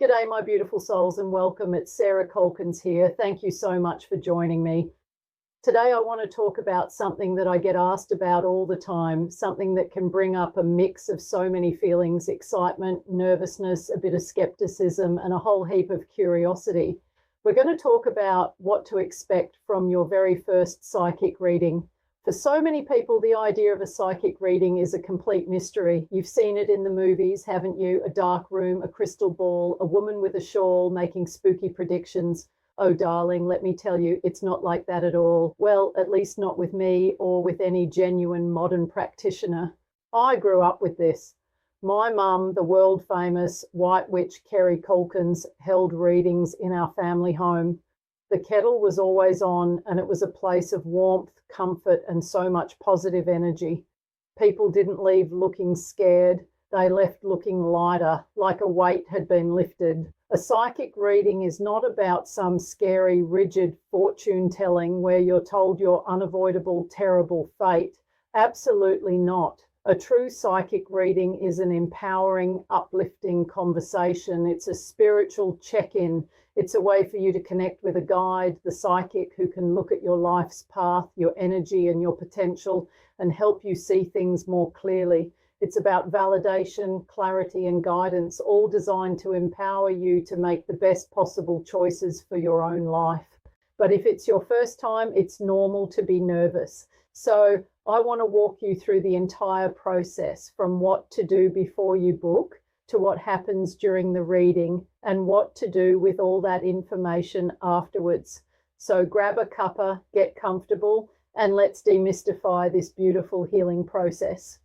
G'day, my beautiful souls, and welcome. It's Kerry Kulkens here. Thank you so much for joining me. Today, I want to talk about something that I get asked about all the time, something that can bring up a mix of so many feelings: excitement, nervousness, a bit of skepticism, and a whole heap of curiosity. We're going to talk about what to expect from your very first psychic reading. For so many people, the idea of a psychic reading is a complete mystery. You've seen it in the movies, haven't you? A dark room, a crystal ball, a woman with a shawl making spooky predictions. Oh, darling, let me tell you, it's not like that at all. Well, at least not with me or with any genuine modern practitioner. I grew up with this. My mum, the world famous white witch Kerry Kulkens, held readings in our family home. The kettle was always on, and it was a place of warmth, comfort, and so much positive energy. People didn't leave looking scared. They left looking lighter, like a weight had been lifted. A psychic reading is not about some scary, rigid fortune telling where you're told your unavoidable, terrible fate. Absolutely not. A true psychic reading is an empowering, uplifting conversation. It's a spiritual check-in. It's a way for you to connect with a guide, the psychic, who can look at your life's path, your energy, and your potential, and help you see things more clearly. It's about validation, clarity, and guidance, all designed to empower you to make the best possible choices for your own life. But if it's your first time, it's normal to be nervous. So I want to walk you through the entire process, from what to do before you book to what happens during the reading and what to do with all that information afterwards. So grab a cuppa, get comfortable, and let's demystify this beautiful healing process.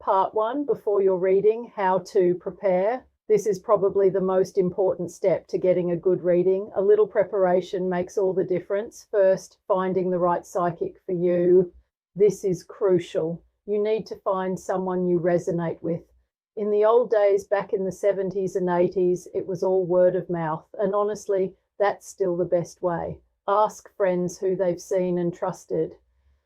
Part 1, before your reading, how to prepare. This is probably the most important step to getting a good reading. A little preparation makes all the difference. First, finding the right psychic for you. This is crucial. You need to find someone you resonate with. In the old days, back in the 70s and 80s, it was all word of mouth. And honestly, that's still the best way. Ask friends who they've seen and trusted.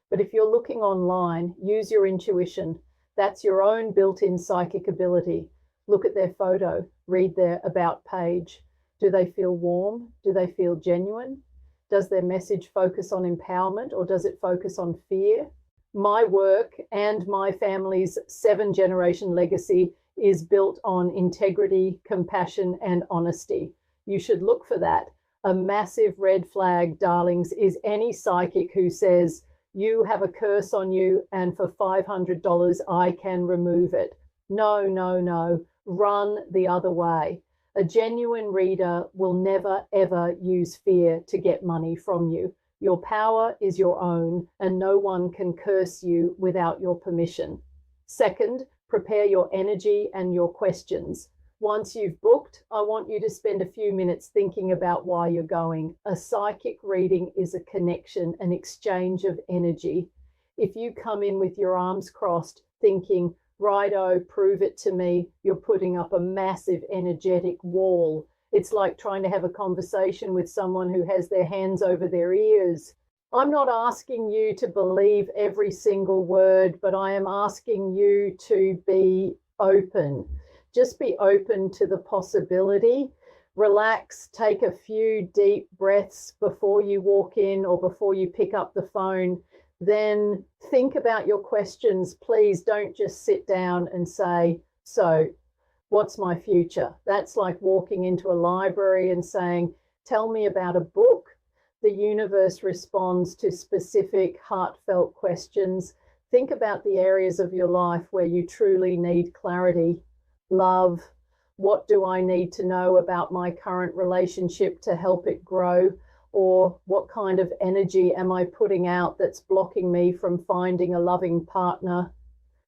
But if you're looking online, use your intuition. That's your own built-in psychic ability. Look at their photo, read their about page. Do they feel warm? Do they feel genuine? Does their message focus on empowerment, or does it focus on fear? My work and my family's 7-generation legacy is built on integrity, compassion, and honesty. You should look for that. A massive red flag, darlings, is any psychic who says, you have a curse on you and for $500 I can remove it. No, no, no. Run the other way. A genuine reader will never, ever use fear to get money from you. Your power is your own, and no one can curse you without your permission. Second, prepare your energy and your questions. Once you've booked, I want you to spend a few minutes thinking about why you're going. A psychic reading is a connection, an exchange of energy. If you come in with your arms crossed, thinking, righto, prove it to me, you're putting up a massive energetic wall. It's like trying to have a conversation with someone who has their hands over their ears. I'm not asking you to believe every single word, but I am asking you to be open. Just be open to the possibility. Relax, take a few deep breaths before you walk in or before you pick up the phone. Then think about your questions. Please don't just sit down and say, so what's my future? That's like walking into a library and saying, tell me about a book. The universe responds to specific, heartfelt questions. Think about the areas of your life where you truly need clarity. Love. What do I need to know about my current relationship to help it grow? Or what kind of energy am I putting out that's blocking me from finding a loving partner?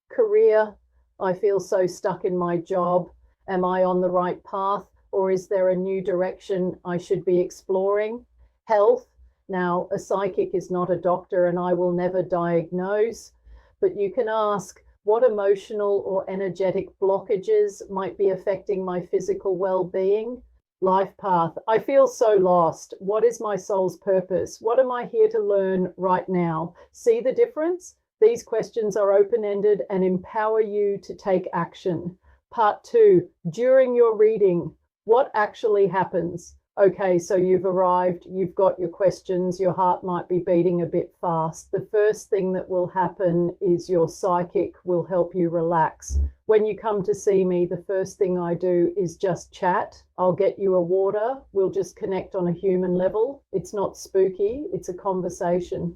Career. I feel so stuck in my job. Am I on the right path, or is there a new direction I should be exploring? Health. Now, a psychic is not a doctor, and I will never diagnose, but you can ask, what emotional or energetic blockages might be affecting my physical well-being? Life path. I feel so lost. What is my soul's purpose? What am I here to learn right now? See the difference? These questions are open-ended and empower you to take action. Part 2, during your reading, What actually happens? Okay, so you've arrived, you've got your questions, your heart might be beating a bit fast. The first thing that will happen is your psychic will help you relax. When you come to see me, the first thing I do is just chat. I'll get you a water. We'll just connect on a human level. It's not spooky, it's a conversation.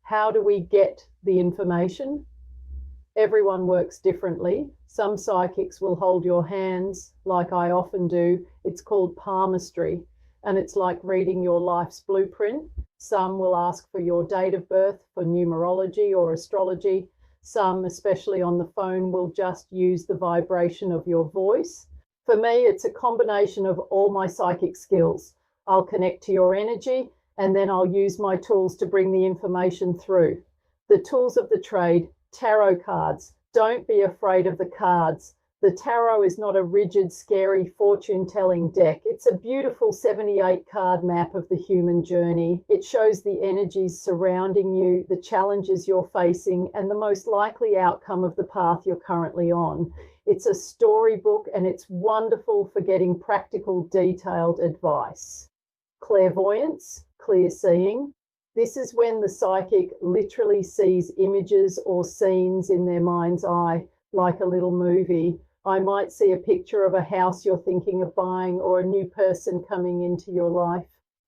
How do we get the information? Everyone works differently. Some psychics will hold your hands, like I often do. It's called palmistry, and it's like reading your life's blueprint. Some will ask for your date of birth for numerology or astrology. Some, especially on the phone, will just use the vibration of your voice. For me, it's a combination of all my psychic skills. I'll connect to your energy, and then I'll use my tools to bring the information through. The tools of the trade. Tarot cards. Don't be afraid of the cards. The tarot is not a rigid, scary fortune-telling deck. It's a beautiful 78 card map of the human journey. It shows the energies surrounding you, the challenges you're facing, and the most likely outcome of the path you're currently on. It's a storybook, and it's wonderful for getting practical, detailed advice. Clairvoyance, clear seeing. This is when the psychic literally sees images or scenes in their mind's eye, like a little movie. I might see a picture of a house you're thinking of buying or a new person coming into your life.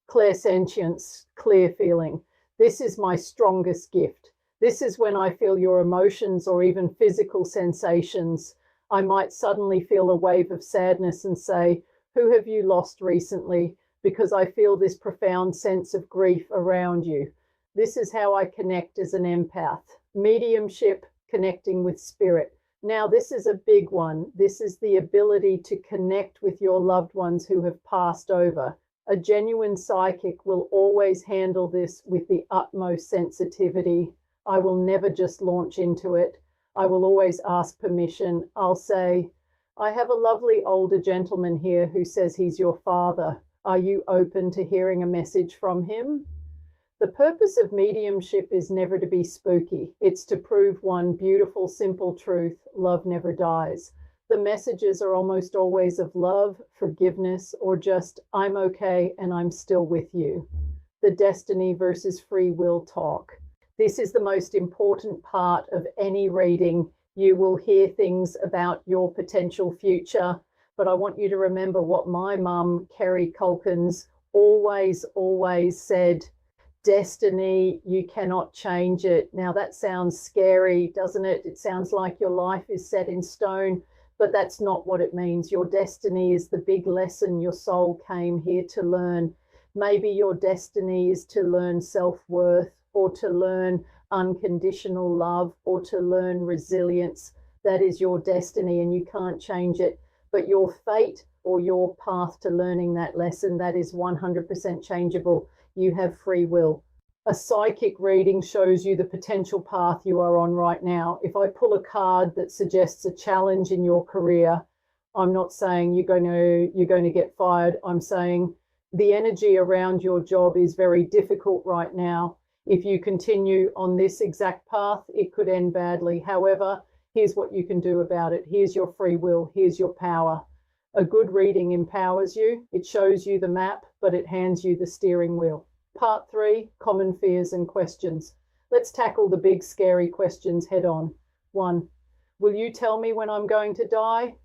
Clairsentience, clear feeling. This is my strongest gift. This is when I feel your emotions or even physical sensations. I might suddenly feel a wave of sadness and say, "Who have you lost recently?" Because I feel this profound sense of grief around you. This is how I connect as an empath. Mediumship, connecting with spirit. Now, this is a big one. This is the ability to connect with your loved ones who have passed over. A genuine psychic will always handle this with the utmost sensitivity. I will never just launch into it. I will always ask permission. I'll say, "I have a lovely older gentleman here who says he's your father. Are you open to hearing a message from him?" The purpose of mediumship is never to be spooky. It's to prove one beautiful, simple truth: love never dies. The messages are almost always of love, forgiveness, or just, "I'm okay and I'm still with you." The destiny versus free will talk. This is the most important part of any reading. You will hear things about your potential future, but I want you to remember what my mum, Kerry Kulkens, always said: destiny, you cannot change it. Now that sounds scary, doesn't it? It sounds like your life is set in stone, but that's not what it means. Your destiny is the big lesson your soul came here to learn. Maybe your destiny is to learn self-worth, or to learn unconditional love, or to learn resilience. That is your destiny, and you can't change it. But your fate or your path to learning that lesson, that is 100% changeable. You have free will. A psychic reading shows you the potential path you are on right now. If I pull a card that suggests a challenge in your career, I'm not saying you're going to get fired. I'm saying the energy around your job is very difficult right now. If you continue on this exact path, it could end badly. However, here's what you can do about it. Here's your free will. Here's your power. A good reading empowers you. It shows you the map, but it hands you the steering wheel. Part 3, common fears and questions. Let's tackle the big, scary questions head on. 1, will you tell me when I'm going to die?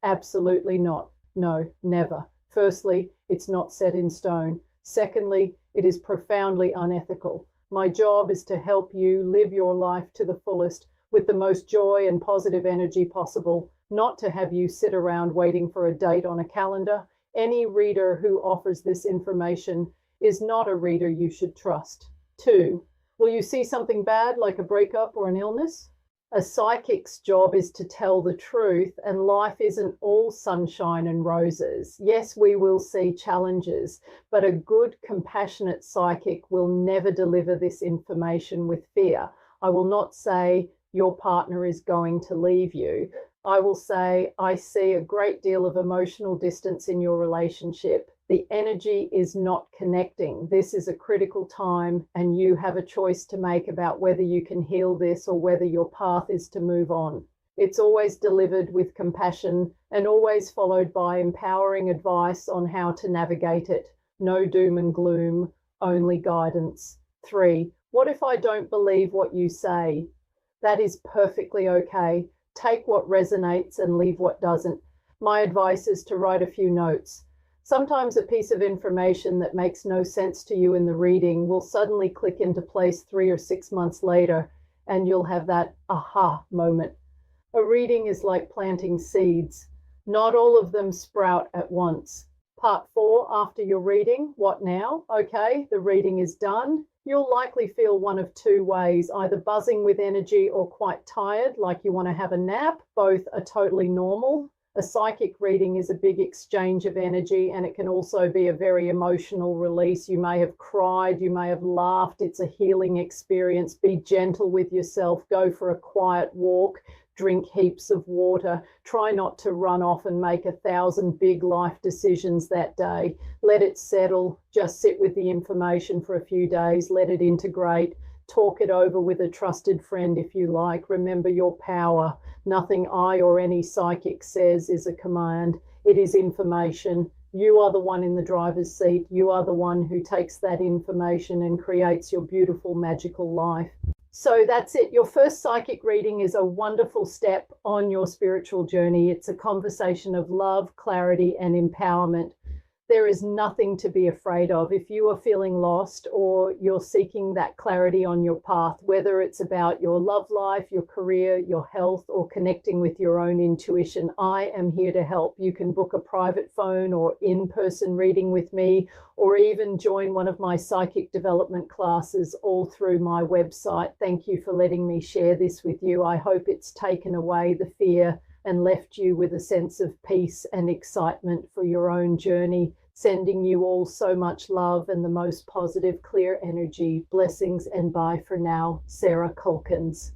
Absolutely not. No, never. Firstly, it's not set in stone. Secondly, it is profoundly unethical. My job is to help you live your life to the fullest with the most joy and positive energy possible, not to have you sit around waiting for a date on a calendar. Any reader who offers this information is not a reader you should trust. 2, will you see something bad like a breakup or an illness? A psychic's job is to tell the truth, and life isn't all sunshine and roses. Yes, we will see challenges, but a good, compassionate psychic will never deliver this information with fear. I will not say your partner is going to leave you. I will say, I see a great deal of emotional distance in your relationship. The energy is not connecting. This is a critical time, and you have a choice to make about whether you can heal this or whether your path is to move on. It's always delivered with compassion and always followed by empowering advice on how to navigate it. No doom and gloom, only guidance. 3. What if I don't believe what you say? That is perfectly okay. Take what resonates and leave what doesn't. My advice is to write a few notes. Sometimes a piece of information that makes no sense to you in the reading will suddenly click into place 3 or 6 months later, and you'll have that aha moment. A reading is like planting seeds. Not all of them sprout at once. Part 4, after your reading, what now? Okay, the reading is done. You'll likely feel one of 2 ways, either buzzing with energy or quite tired, like you want to have a nap. Both are totally normal. A psychic reading is a big exchange of energy, and it can also be a very emotional release. You may have cried, you may have laughed. It's a healing experience. Be gentle with yourself. Go for a quiet walk. Drink heaps of water. Try not to run off and make 1,000 big life decisions that day. Let it settle. Just sit with the information for a few days. Let it integrate. Talk it over with a trusted friend if you like. Remember your power. Nothing I or any psychic says is a command. It is information. You are the one in the driver's seat. You are the one who takes that information and creates your beautiful, magical life. So that's it. Your first psychic reading is a wonderful step on your spiritual journey. It's a conversation of love, clarity, and empowerment. There is nothing to be afraid of. If you are feeling lost or you're seeking that clarity on your path, whether it's about your love life, your career, your health, or connecting with your own intuition, I am here to help. You can book a private phone or in-person reading with me, or even join one of my psychic development classes all through my website. Thank you for letting me share this with you. I hope it's taken away the fear and left you with a sense of peace and excitement for your own journey. Sending you all so much love and the most positive, clear energy. Blessings and bye for now. Kerry Kulkens.